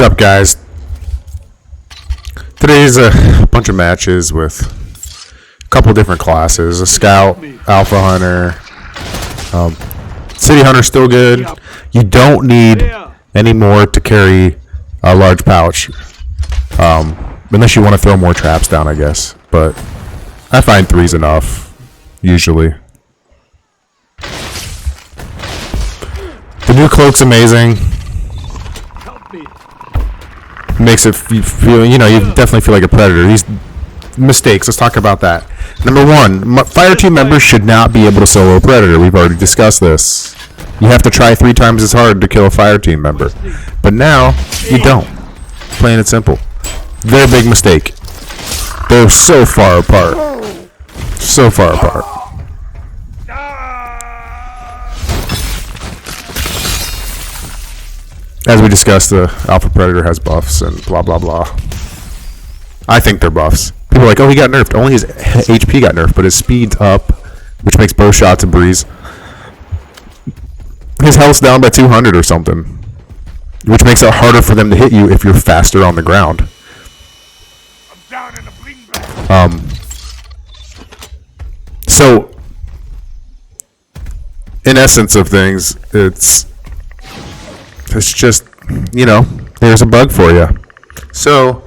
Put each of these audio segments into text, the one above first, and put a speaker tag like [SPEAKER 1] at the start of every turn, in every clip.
[SPEAKER 1] What's up, guys? Today's a bunch of matches with a couple different classes. A Scout, Alpha Hunter, City Hunter's still good. You don't need any more to carry a large pouch. Unless you want to throw more traps down, I guess. But I find 3's enough, usually. The new cloak's amazing. Makes it feel, you definitely feel like a predator. These mistakes, let's talk about that. Number one, fire team members should not be able to solo a predator. We've already discussed this. You have to try 3 times as hard to kill a fire team member. But now, you don't. Plain and simple. Very big mistake. They're so far apart. So far apart. As we discussed, the Alpha Predator has buffs and blah, blah, blah. I think they're buffs. People are like, oh, he got nerfed. Only his HP got nerfed, but his speed's up, which makes bow shots a breeze. His health's down by 200 or something, which makes it harder for them to hit you if you're faster on the ground. So, in essence of things, it's just, there's a bug for you. So,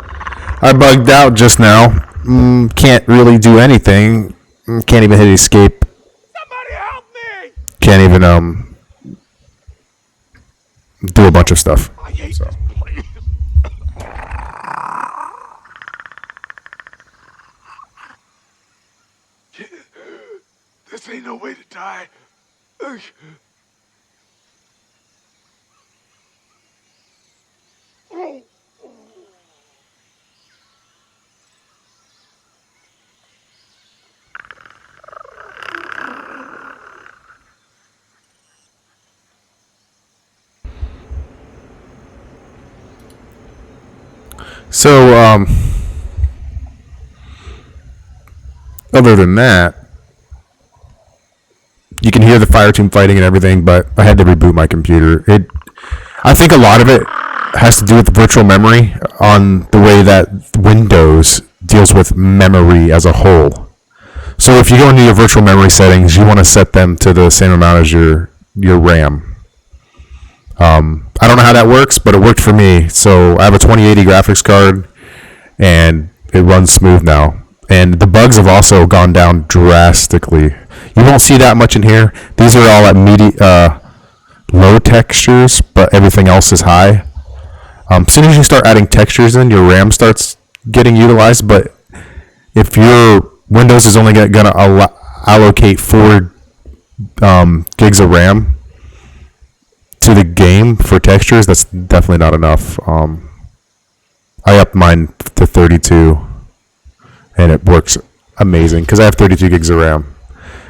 [SPEAKER 1] I bugged out just now. Can't really do anything. Can't even hit escape.
[SPEAKER 2] Somebody help me!
[SPEAKER 1] Can't even, do a bunch of stuff.
[SPEAKER 2] I hate
[SPEAKER 1] So.
[SPEAKER 2] this place. This ain't no way to die. Oh.
[SPEAKER 1] So, other than that, you can hear the fire team fighting and everything, but I had to reboot my computer. I think a lot of it has to do with the virtual memory on the way that Windows deals with memory as a whole. So if you go into your virtual memory settings, you want to set them to the same amount as your RAM. I don't know how that works, but it worked for me. So I have a 2080 graphics card, and it runs smooth now. And the bugs have also gone down drastically. You won't see that much in here. These are all at low textures, but everything else is high. As soon as you start adding textures in, your RAM starts getting utilized. But if your Windows is only going to allocate 4 gigs of RAM to the game for textures, that's definitely not enough. I upped mine to 32, and it works amazing because I have 32 gigs of RAM.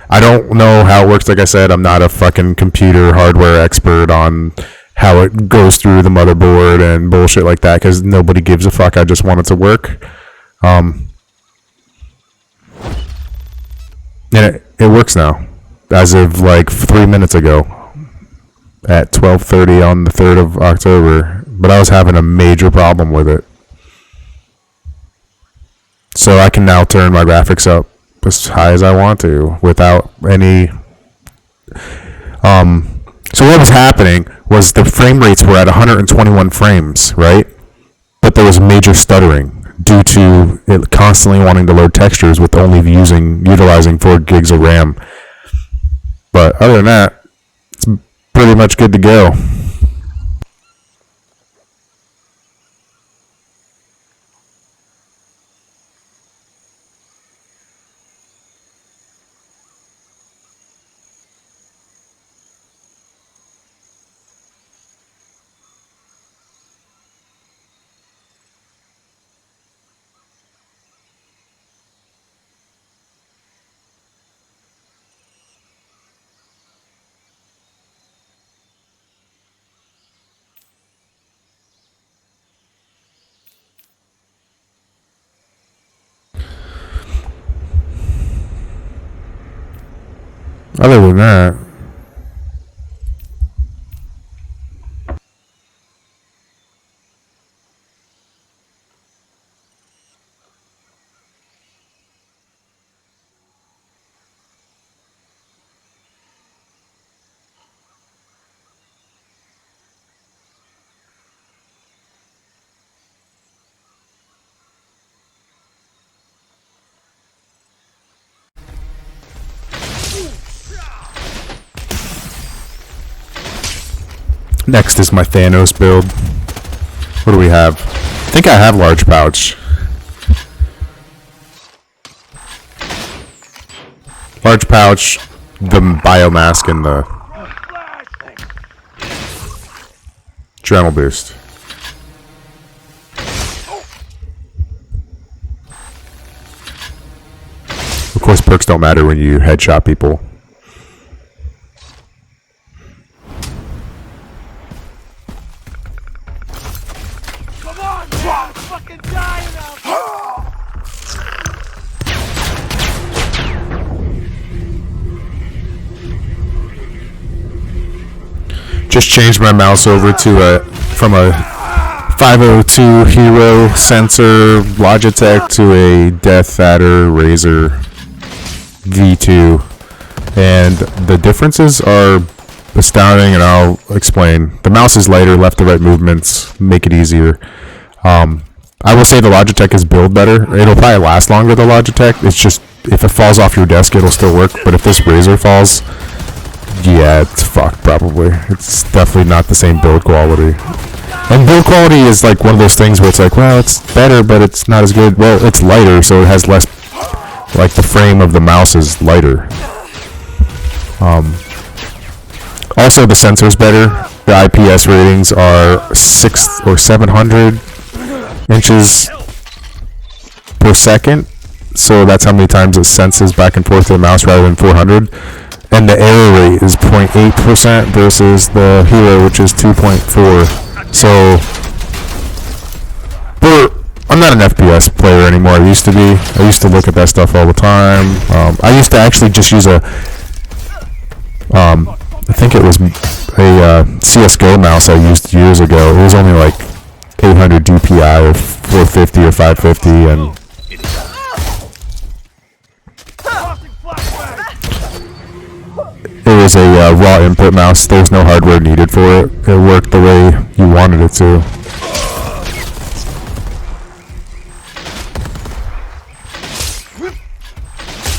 [SPEAKER 1] I don't know how it works. Like I said, I'm not a fucking computer hardware expert on how it goes through the motherboard and bullshit like that, because nobody gives a fuck. I just want it to work. And it works now, as of like 3 minutes ago at 12:30 on the 3rd of October. But I was having a major problem with it. So I can now turn my graphics up as high as I want to without any... So what was happening was the frame rates were at 121 frames, right? But there was major stuttering due to it constantly wanting to load textures with only utilizing 4 gigs of RAM. But other than that, it's pretty much good to go. Other than that, Next is my Thanos build. What do we have? I think I have large pouch. Large pouch, the biomask, and the adrenal boost. Of course, perks don't matter when you headshot people.
[SPEAKER 2] Come on, man! Fucking dying out
[SPEAKER 1] Just changed my mouse over to from a 502 Hero sensor Logitech to a Death Adder Razer V2, and the differences are astounding, and I'll explain. The mouse is lighter, left to right movements make it easier. I will say the Logitech is build better. It'll probably last longer, the Logitech. It's just, if it falls off your desk, it'll still work, but if this Razer falls, yeah, it's fucked probably. It's definitely not the same build quality. And build quality is like one of those things where it's like, well, it's better, but it's not as good. Well, it's lighter, so it has less, like the frame of the mouse is lighter. Also, the sensor's better. The IPS ratings are 600 or 700 inches per second. So that's how many times it senses back and forth to the mouse rather than 400. And the error rate is 0.8% versus the Hero, which is 2.4. So, I'm not an FPS player anymore. I used to be. I used to look at that stuff all the time. I used to actually just use a, I think it was a CSGO mouse I used years ago. It was only like 800 DPI or 450 or 550, and it was a raw input mouse. There was no hardware needed for it. It worked the way you wanted it to.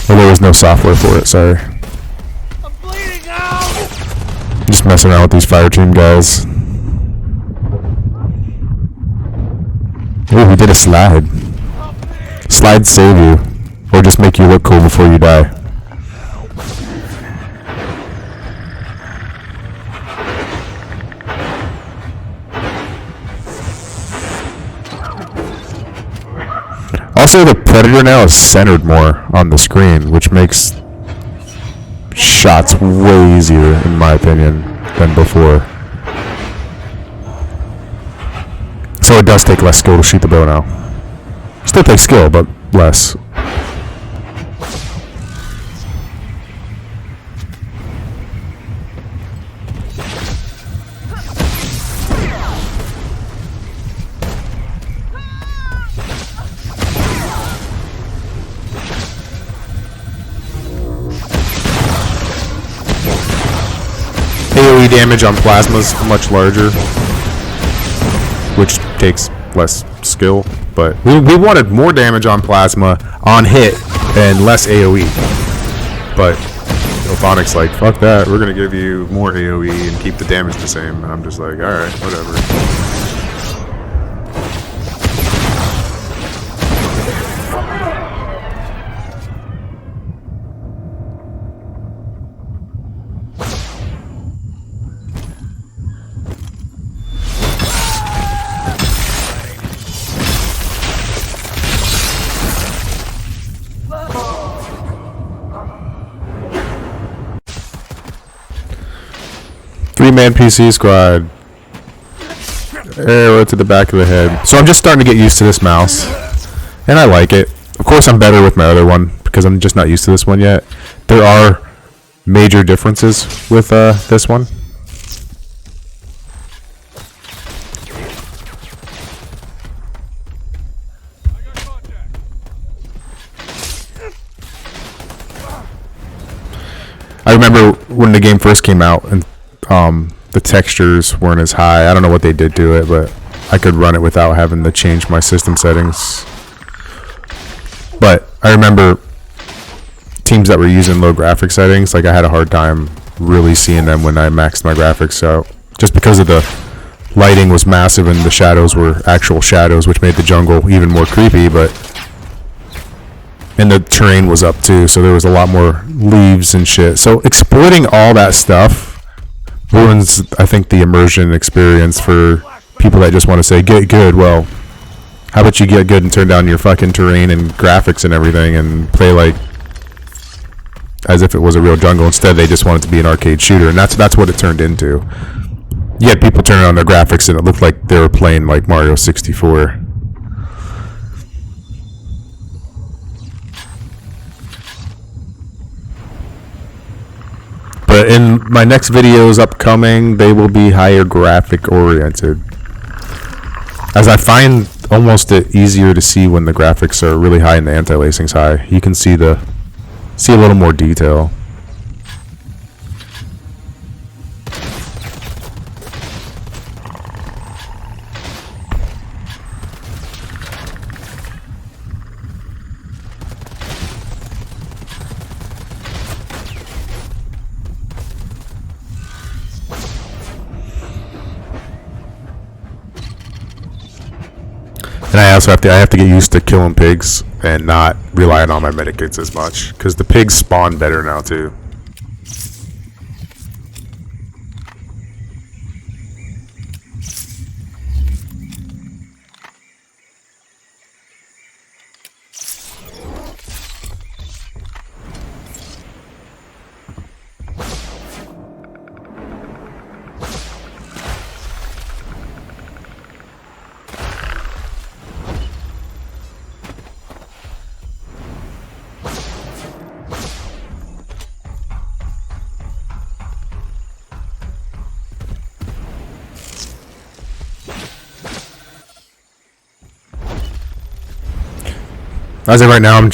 [SPEAKER 1] Well, there was no software for it, sorry.
[SPEAKER 2] I'm bleeding out!
[SPEAKER 1] Just messing around with these fire team guys. Oh, we did a slide. Slides save you, or just make you look cool before you die. Also, the Predator now is centered more on the screen, which makes shots way easier, in my opinion, than before. So it does take less skill to shoot the bow now. Still takes skill, but less. AoE damage on plasma's much larger, which takes less skill, but we wanted more damage on plasma on hit and less AoE. But Ophonic's like, fuck that, we're gonna give you more AoE and keep the damage the same. And I'm just like, alright, whatever. Three-man PC squad. Arrow to the back of the head. So I'm just starting to get used to this mouse, and I like it. Of course, I'm better with my other one because I'm just not used to this one yet. There are major differences with this one. I remember when the game first came out, and the textures weren't as high. I don't know what they did to it, but I could run it without having to change my system settings. But I remember teams that were using low graphics settings, like I had a hard time really seeing them when I maxed my graphics out. just because of the lighting was massive and the shadows were actual shadows, which made the jungle even more creepy. And the terrain was up too, so there was a lot more leaves and shit. So exploiting all that stuff ruins, I think, the immersion experience for people that just want to say get good. Well, how about you get good and turn down your fucking terrain and graphics and everything and play like as if it was a real jungle. Instead, they just want it to be an arcade shooter, and that's what it turned into. You had people turning on their graphics, and it looked like they were playing like Mario 64. But in my next videos upcoming, they will be higher graphic oriented, as I find almost it easier to see when the graphics are really high and the anti-aliasing's high. You can see a little more detail. And I also have to get used to killing pigs and not relying on my medikits as much, because the pigs spawn better now too. As of right now, I'm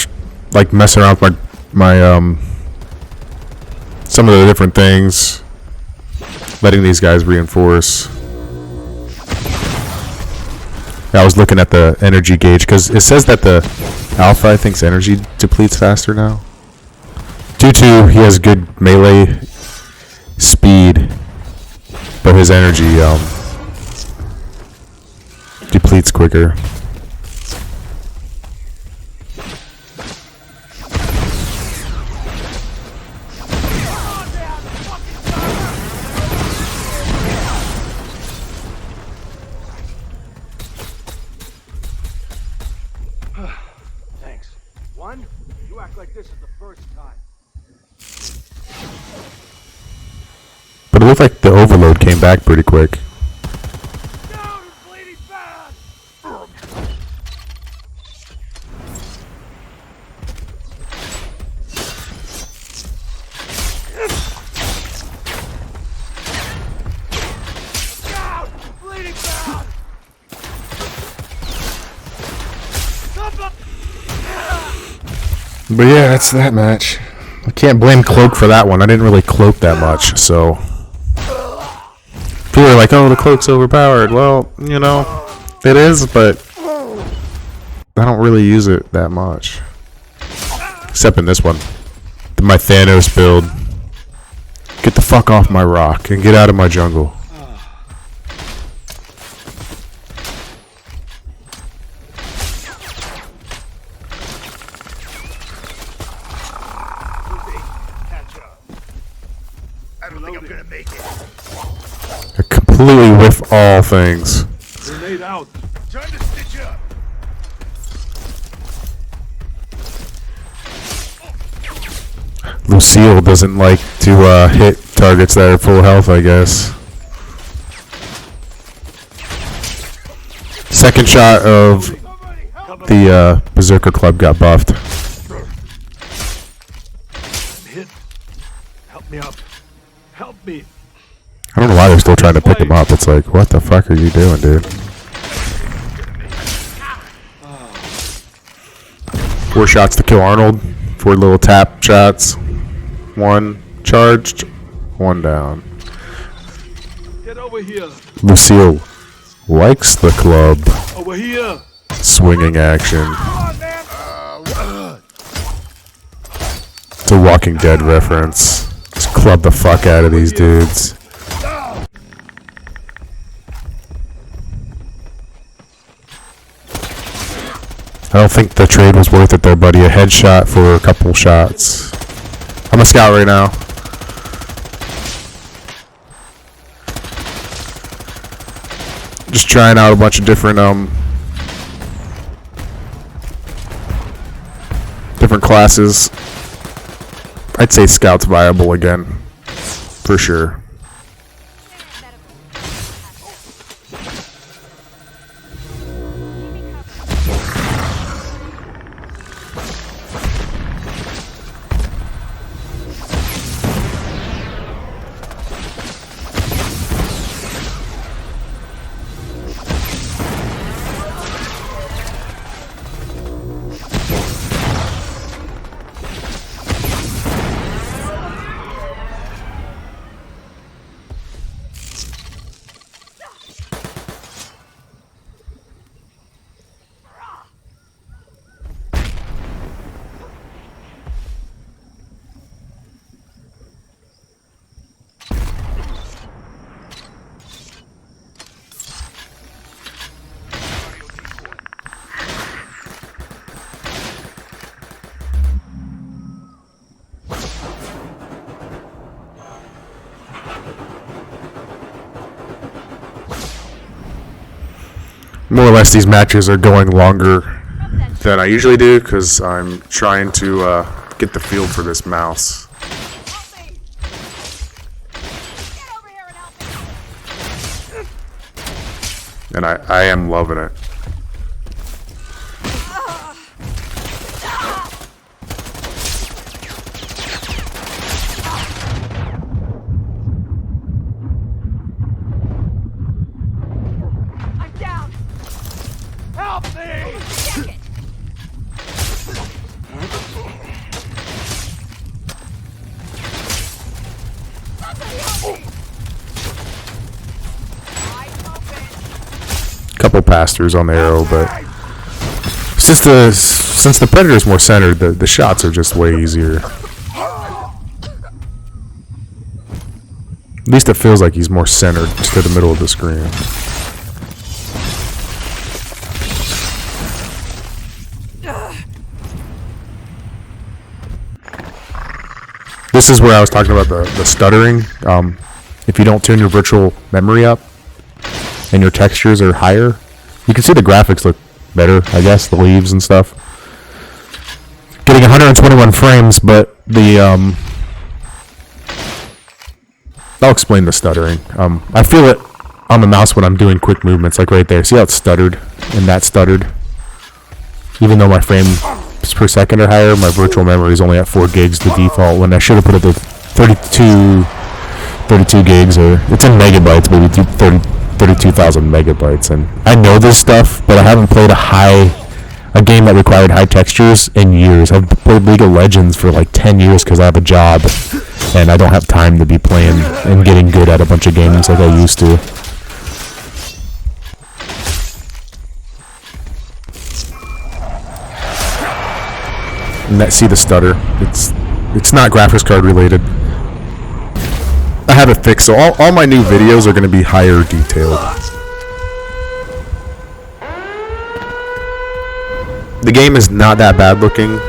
[SPEAKER 1] like messing around with my some of the different things, letting these guys reinforce. I was looking at the energy gauge because it says that the alpha, I think's energy depletes faster now. Due to he has good melee speed, but his energy depletes quicker.
[SPEAKER 2] You act like this is the first time.
[SPEAKER 1] But it looked like the overload came back pretty quick.
[SPEAKER 2] Down and bleeding bad! Down! Bleeding bad!
[SPEAKER 1] But yeah, that's that match. I can't blame Cloak for that one. I didn't really cloak that much, so people are like, "Oh, the cloak's overpowered." Well, you know, it is, but I don't really use it that much, except in this one, my Thanos build. Get the fuck off my rock and get out of my jungle. I completely whiff all things.
[SPEAKER 2] Grenade out. Trying to stitch up.
[SPEAKER 1] Lucille doesn't like to hit targets that are full health, I guess. Second shot of the Berserker Club got buffed.
[SPEAKER 2] Hit. Help me up. Help me.
[SPEAKER 1] I don't know why they're still trying to pick him up. It's like, what the fuck are you doing, dude? 4 shots to kill Arnold. 4 little tap shots. 1 charged. 1 down.
[SPEAKER 2] Get over here.
[SPEAKER 1] Lucille likes the club.
[SPEAKER 2] Over here.
[SPEAKER 1] Swinging action.
[SPEAKER 2] Come on, man.
[SPEAKER 1] It's a Walking Dead reference. Just club the fuck out of these dudes. I don't think the trade was worth it though, buddy. A headshot for a couple shots. I'm a scout right now. Just trying out a bunch of different classes. I'd say scout's viable again, for sure. More or less, these matches are going longer than I usually do because I'm trying to get the feel for this mouse. And I am loving it. Couple pass-throughs on the arrow, but since the Predator is more centered, the shots are just way easier. At least it feels like he's more centered to the middle of the screen. This is where I was talking about the stuttering. If you don't tune your virtual memory up and your textures are higher, you can see the graphics look better, I guess, the leaves and stuff. Getting 121 frames, but I'll explain the stuttering. I feel it on the mouse when I'm doing quick movements, like right there. See how it's stuttered and that stuttered? Even though my frames per second are higher, my virtual memory is only at 4 gigs, the default, when I should have put it to 32 gigs, or it's in megabytes, maybe 32,000 megabytes. And I know this stuff, but I haven't played a game that required high textures in years. I've played League of Legends for like 10 years because I have a job and I don't have time to be playing and getting good at a bunch of games like I used to. And see the stutter. It's not graphics card related. I have it fixed, so all my new videos are going to be higher detailed. The game is not that bad looking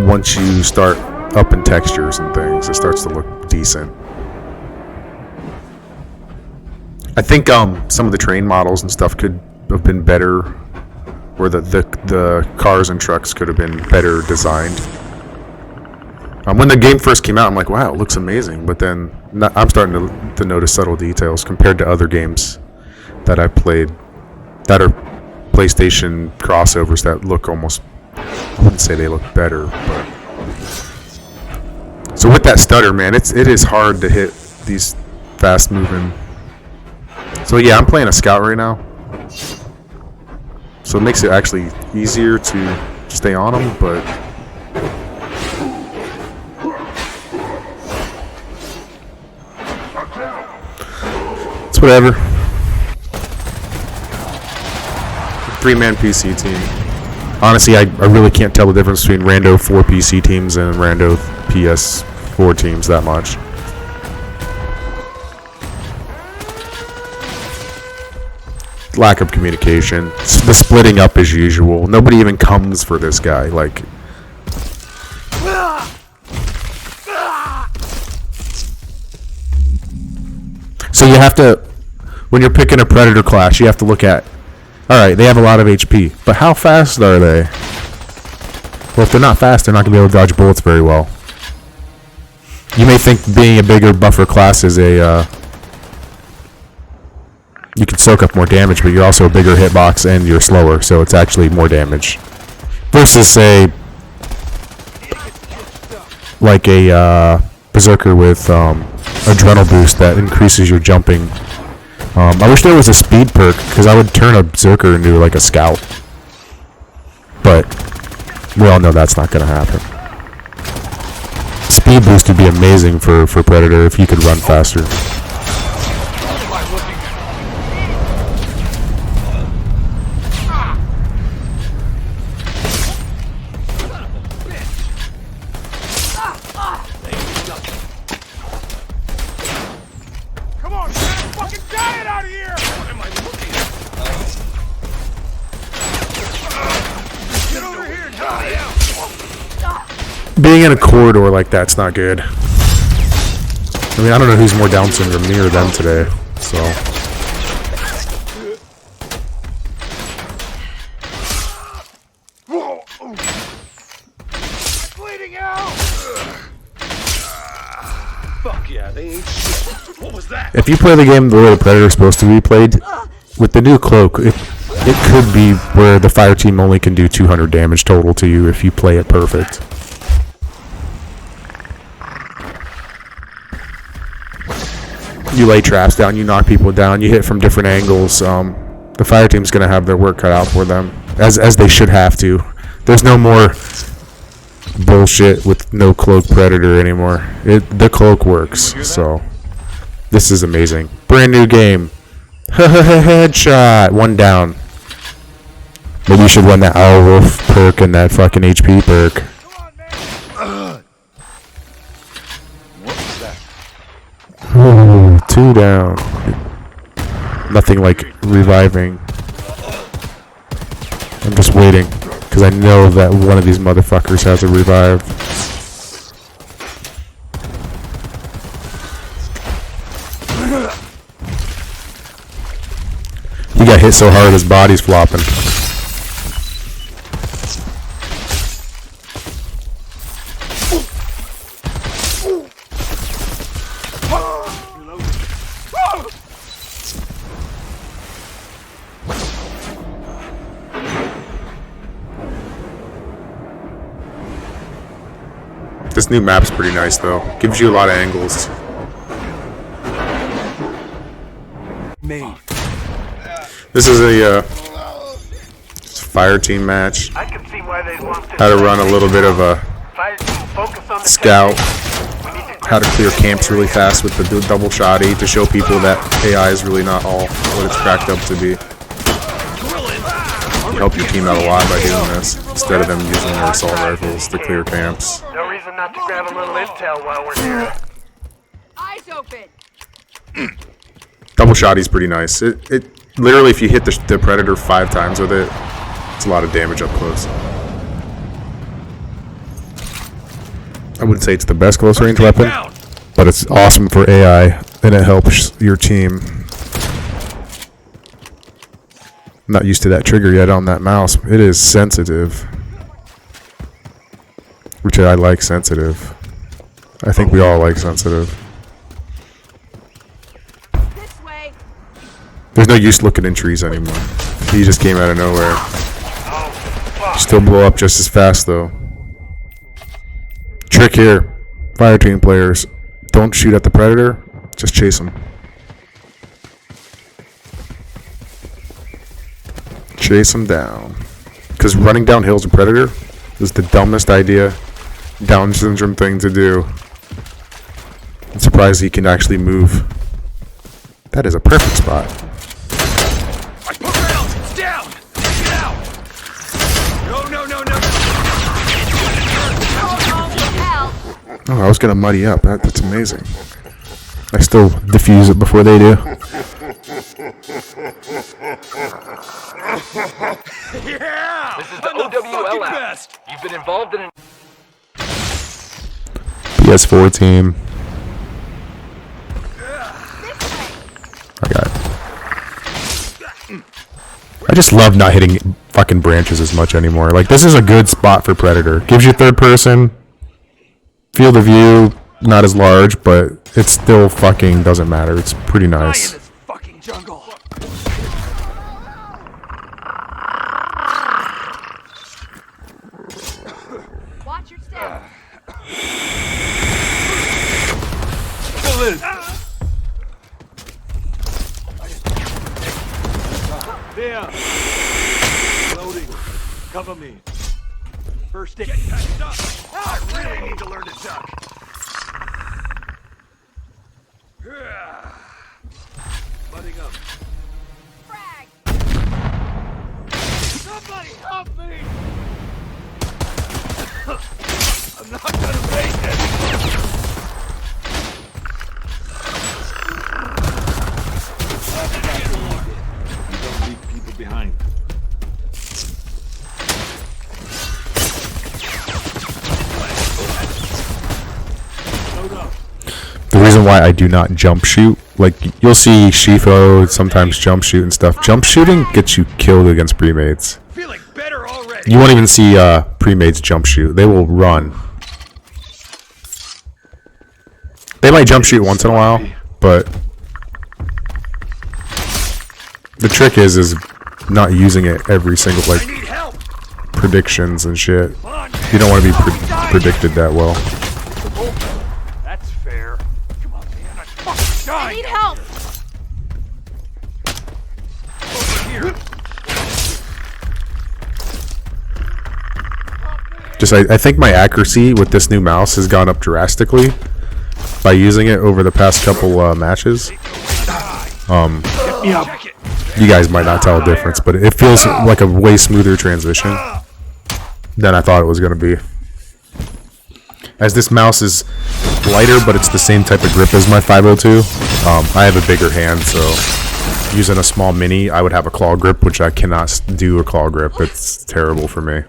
[SPEAKER 1] once you start upping textures and things. It starts to look decent. I think some of the train models and stuff could have been better, or the cars and trucks could have been better designed. When the game first came out, I'm like, wow, it looks amazing. But then I'm starting to notice subtle details compared to other games that I played that are PlayStation crossovers that look almost, I wouldn't say they look better, but. So with that stutter, man, it is hard to hit these fast moving. So yeah, I'm playing a scout right now. So it makes it actually easier to stay on them, but it's whatever. 3-man PC team. Honestly, I really can't tell the difference between Rando 4 PC teams and Rando PS4 teams that much. lack of communication. The splitting up as usual. Nobody even comes for this guy. Like, so you have to, when you're picking a Predator class, you have to look at, alright, they have a lot of HP, but how fast are they? Well, if they're not fast, they're not going to be able to dodge bullets very well. You may think being a bigger buffer class is a, you can soak up more damage, but you're also a bigger hitbox and you're slower, so it's actually more damage. Versus, say, like a Berserker with Adrenal Boost that increases your jumping. I wish there was a speed perk, because I would turn a Berserker into like a scout. But we all know that's not going to happen. Speed boost would be amazing for Predator if you could run faster.
[SPEAKER 2] Come on, get a fucking giant out of here! What am I looking at? Get over here and help me out!
[SPEAKER 1] Being in a corridor like that's not good. I mean, I don't know who's more Down syndrome, me or them today, so.
[SPEAKER 2] Whoa! Bleeding out! Fuck yeah, they ain't shit. What was that?
[SPEAKER 1] If you play the game the way the Predator's supposed to be played, with the new cloak, it could be where the fire team only can do 200 damage total to you if you play it perfect. You lay traps down, you knock people down, you hit from different angles. The fire team's going to have their work cut out for them, as they should have to. There's no more bullshit with no cloak Predator anymore. The cloak works, so this is amazing. Brand new game. Headshot. One down. Maybe you should run that Owl Wolf perk and that fucking HP perk.
[SPEAKER 2] What was that?
[SPEAKER 1] Ooh, 2 down. Nothing like reviving. I'm just waiting, because I know that one of these motherfuckers has a revive. He got hit so hard his body's flopping. This new map's pretty nice though. Gives you a lot of angles. This is a fire team match.
[SPEAKER 3] I can see why they want to
[SPEAKER 1] How to run a little bit of a
[SPEAKER 3] focus on the
[SPEAKER 1] scout. How to clear camps really fast with the double shotty to show people that AI is really not all what it's cracked up to be. You help your team out a lot by doing this, instead of them using their assault rifles to clear camps.
[SPEAKER 3] No reason not to grab a little intel while we're here.
[SPEAKER 4] Eyes open.
[SPEAKER 1] Double shotty's pretty nice. It literally, if you hit the Predator 5 times with it, it's a lot of damage up close. I wouldn't say it's the best close range weapon, but it's awesome for AI, and it helps your team. I'm not used to that trigger yet on that mouse. It is sensitive. Which I like sensitive. I think we all like sensitive.
[SPEAKER 4] This way.
[SPEAKER 1] There's no use looking in trees anymore. He just came out of nowhere. Still blow up just as fast though. Trick here. Fire team players. Don't shoot at the Predator. Just chase him. Chase him down. Because running downhill as a Predator is the dumbest idea, Down syndrome thing to do. I'm surprised he can actually move. That is a perfect spot.
[SPEAKER 2] I put rounds! It's down! Take it out! No!
[SPEAKER 4] Hell.
[SPEAKER 1] Oh, I was gonna muddy up. That's amazing. I still diffuse it before they do.
[SPEAKER 2] Yeah!
[SPEAKER 5] This is the
[SPEAKER 2] I'm the
[SPEAKER 5] OWL
[SPEAKER 2] fucking
[SPEAKER 5] app.
[SPEAKER 2] best!
[SPEAKER 5] You've been involved in an
[SPEAKER 1] PS4 team. I got it. I just love not hitting fucking branches as much anymore. Like, this is a good spot for Predator. Gives you third person. Field of view, not as large, but it still fucking doesn't matter. It's pretty
[SPEAKER 2] Die in
[SPEAKER 1] nice.
[SPEAKER 2] this fucking jungle!
[SPEAKER 4] Watch your step.
[SPEAKER 2] Go, Liz! There! Loading. Cover me. First aid. Get patched up! I really need to learn to duck. Butting up.
[SPEAKER 4] Frag.
[SPEAKER 2] Somebody help me! I'm not gonna make it! You don't leave people behind. Load up.
[SPEAKER 1] The reason why I do not jump shoot, like, you'll see Shifo sometimes jump shoot and stuff. Jump shooting gets you killed against premates.
[SPEAKER 2] Feeling better already.
[SPEAKER 1] You won't even see premates jump shoot. They will run. They might jump shoot once in a while, but the trick is not using it every single,
[SPEAKER 2] I
[SPEAKER 1] like,
[SPEAKER 2] need help.
[SPEAKER 1] predictions and shit.
[SPEAKER 2] Come on.
[SPEAKER 1] You don't want to be predicted that well.
[SPEAKER 2] That's fair. Come on, man. I'm fucking
[SPEAKER 4] I
[SPEAKER 2] dying.
[SPEAKER 4] need help.
[SPEAKER 2] Over here.
[SPEAKER 1] Just, I think my accuracy with this new mouse has gone up drastically by using it over the past couple matches.
[SPEAKER 2] Check it.
[SPEAKER 1] You guys might not tell a difference, but it feels like a way smoother transition than I thought it was going to be. As this mouse is lighter, but it's the same type of grip as my 502. I have a bigger hand, so using a small mini, I would have a claw grip, which I cannot do a claw grip. It's terrible for me.